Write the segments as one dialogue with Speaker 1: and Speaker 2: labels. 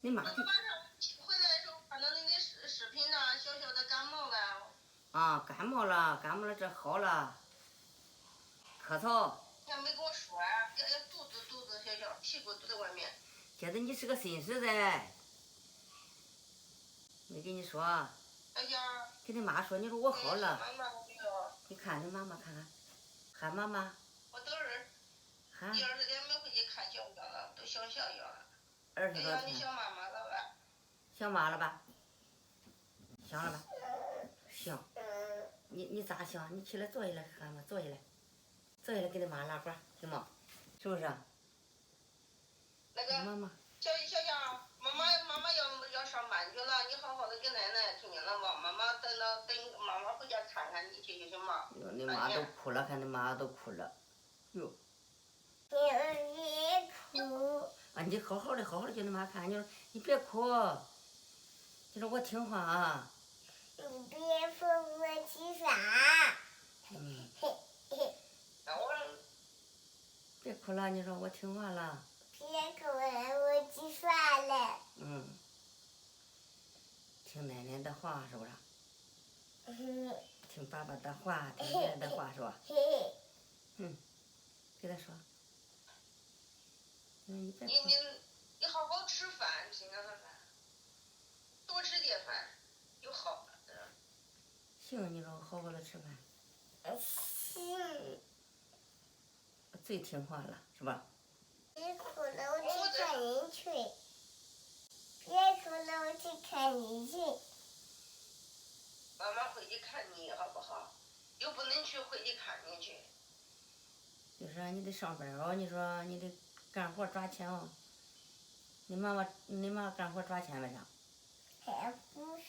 Speaker 1: 你妈。
Speaker 2: 我马上回来的时候，看到那个视频上小小的感冒了。
Speaker 1: 啊，感冒了，这好了。咳嗽。
Speaker 2: 你还没跟我说啊？要肚子小小，屁股都在外面。
Speaker 1: 觉得你是个新时代。没跟你说。
Speaker 2: 哎呀。
Speaker 1: 跟你妈说，你说我好了。
Speaker 2: 妈妈没有。
Speaker 1: 你看你妈妈看看，喊妈妈。
Speaker 2: 我都是。
Speaker 1: 喊。
Speaker 2: 第20天没回去看小药了，都想下药了。
Speaker 1: 20多天。
Speaker 2: 哎呀，你想妈妈了吧？
Speaker 1: 想妈了吧？想了吧？想。你咋想？你起来坐下来喊嘛，坐下来。坐下来给你妈拉呱，行吗？是不是？
Speaker 2: 那个。
Speaker 1: 妈妈。
Speaker 2: 小杨，妈妈要上班去了，你好好的给奶奶听见了吗？妈妈等妈妈回家看看你去行吗？
Speaker 1: 哟，你妈都哭了，看你妈都哭了。哟。
Speaker 3: 别哭。
Speaker 1: 啊，你好好的叫你妈看，你说你别哭，你说我听话啊。
Speaker 3: 你别说我去啥。
Speaker 1: 别哭了，你说我听话了。
Speaker 3: 别哭了，我去耍了。
Speaker 1: 听奶奶的话是不是？听爸爸的话，听奶奶的话是吧？给他说。你
Speaker 2: 好好吃饭，听着了吗？多吃点饭，就好了。
Speaker 1: 行，你说我好好的吃饭。
Speaker 3: 行。
Speaker 1: 最听话了，是吧？
Speaker 3: 别哭了，我去看你去。别哭了，我去看你去。
Speaker 2: 妈妈回去看你好不好？又不能去回去看你去。
Speaker 1: 就是啊，你得上班哦，你说你得干活赚钱哦。你妈干活赚钱没啥？
Speaker 3: 还不是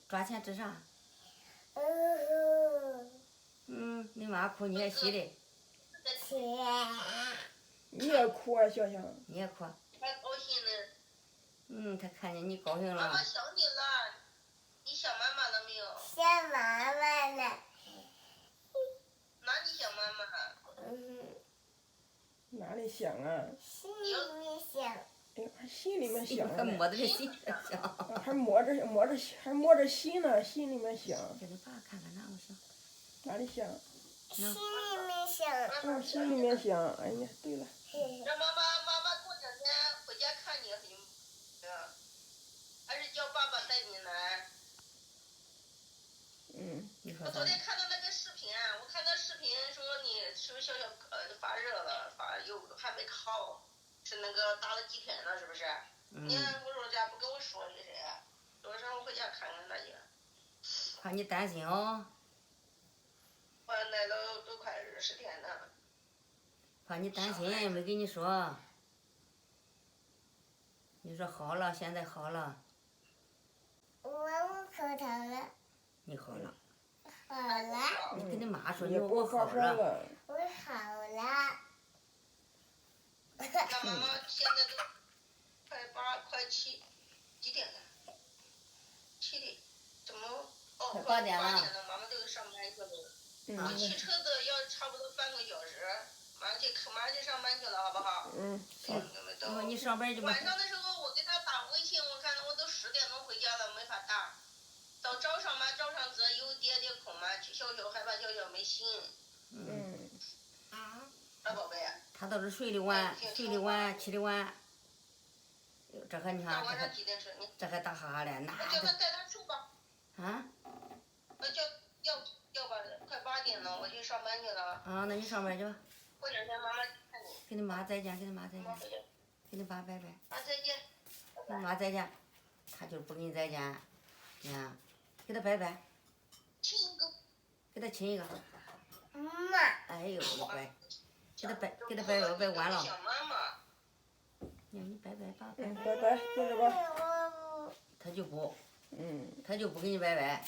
Speaker 1: 赚钱值啥？你妈哭你也稀的。
Speaker 4: 你也哭啊，小香。
Speaker 1: 你也哭。
Speaker 2: 他高兴呢。
Speaker 1: 他看见你高兴了。
Speaker 2: 妈妈想你了，你想妈妈了没有？
Speaker 3: 想妈妈了。
Speaker 2: 哪里想妈妈？
Speaker 4: 哪里想啊？
Speaker 3: 心里面想。
Speaker 4: 哎呀，还心里面想呢。
Speaker 1: 还摸着心上想。
Speaker 4: 还摸着心呢，心里面想。
Speaker 1: 给你爸看看哪个想？
Speaker 4: 哪里想？
Speaker 3: 心里面想。
Speaker 4: 心里面想。哎呀，对了。
Speaker 2: 让妈妈过2天回家看你，还是叫爸爸带你来？我昨天看到那个视频，我看到视频说你是不是小发热了，又还没好，是那个打了几天了，是不是？你我说家不跟我说的噻，说让我回家看看他去。
Speaker 1: 怕你担心哦。
Speaker 2: 我来了都快20天了。
Speaker 1: 怕你担心，没跟你说。你说好了，现在好了。
Speaker 3: 我口疼了。
Speaker 1: 你好了。
Speaker 3: 好了。
Speaker 1: 你跟你妈说，你说我好
Speaker 4: 了。
Speaker 3: 我好了。
Speaker 2: 那妈妈现在都快8快7，几点了？7点，怎么？哦，快8点了，妈妈都要上班去了。我骑车子要差不多半个小时，马上去上班去了，好不好？
Speaker 1: 行。你上班就。
Speaker 2: 晚上的时候我给他打微信，我看我都10点钟回家了，没法打。到早上嘛，早上子有点空嘛，小害怕小没醒。啊，宝贝。
Speaker 1: 他倒是睡得晚，起得晚。这还你看，这还打哈哈嘞，那。
Speaker 2: 我叫他带他去吧。
Speaker 1: 啊？
Speaker 2: 我要吧，快8点了，我去上班去了。
Speaker 1: 啊，那你上班去吧。
Speaker 2: 过2天妈妈看你。
Speaker 1: 跟你妈再见，跟你爸拜拜。
Speaker 2: 妈再见。
Speaker 1: 跟你妈再见。他就不跟你再见，你看，给他拜拜。
Speaker 2: 亲一个。
Speaker 1: 给他亲一个。
Speaker 3: 妈。
Speaker 1: 哎呦，你乖。给他拜完了。
Speaker 2: 想妈妈。
Speaker 1: 你拜拜吧。
Speaker 4: 拜拜，接着吧。
Speaker 1: 他就不给你拜拜。